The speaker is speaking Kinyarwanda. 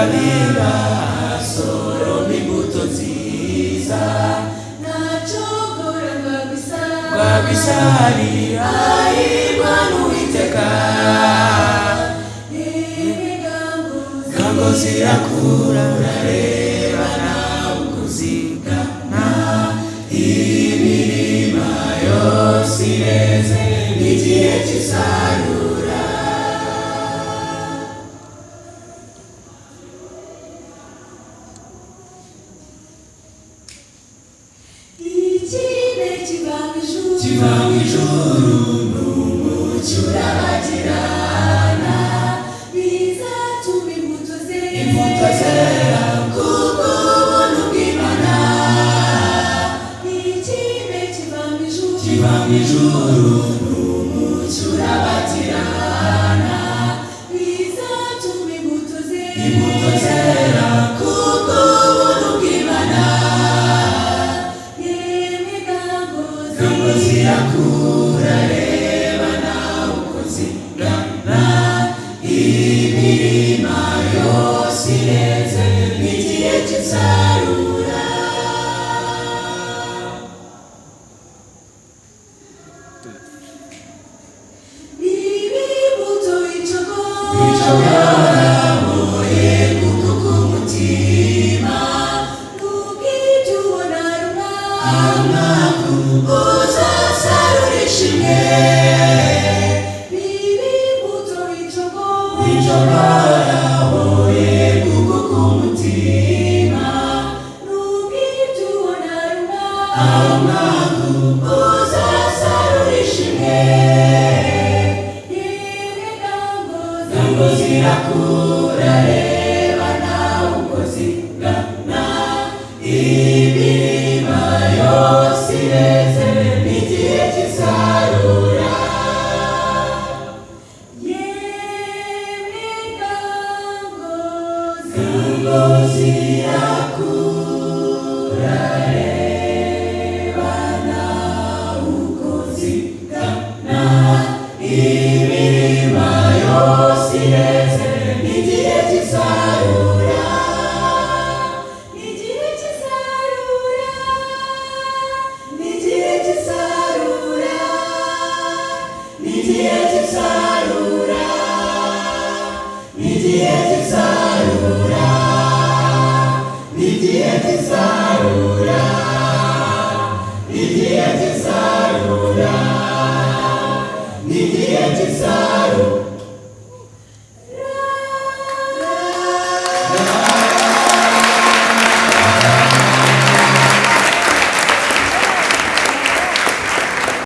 Zabira soroma imbuto nziza ntacogora rwabisari ahirwa n'Uwiteka ingango zirakura urareba nawe ukuzigama imirima yose ireze n'igihe cy'isarura ikime kiva mu ijuru n'umucyo urabagirana bizatuma imbuto zera kubw'ubuntu bw'Imana ikime kiva mu ijuru n'umucyo urabagirana bizatuma imbuto zera kubw'ubuntu bw'Imana ingango zirakura reba nawe uko zingana imirima yose ireze n'igihe cy'isarura imbuto wicogora woye gukuka umutima n'ubw'ibyo ubona umwaka uzasarura ishimwe imbuto wicogora woye gukuka umutima n'ubw'ibyo ubona umwaka uzasarura ishimwe ingango zirakura reba nawe uko zingana imirima yose ireze n'igihe cy'isarura ingango zirakura reba nawe uko zingana imirima yose ireze n'igihe cy'isarura igihe cy'isarura n'igihe cy'isarura n'igihe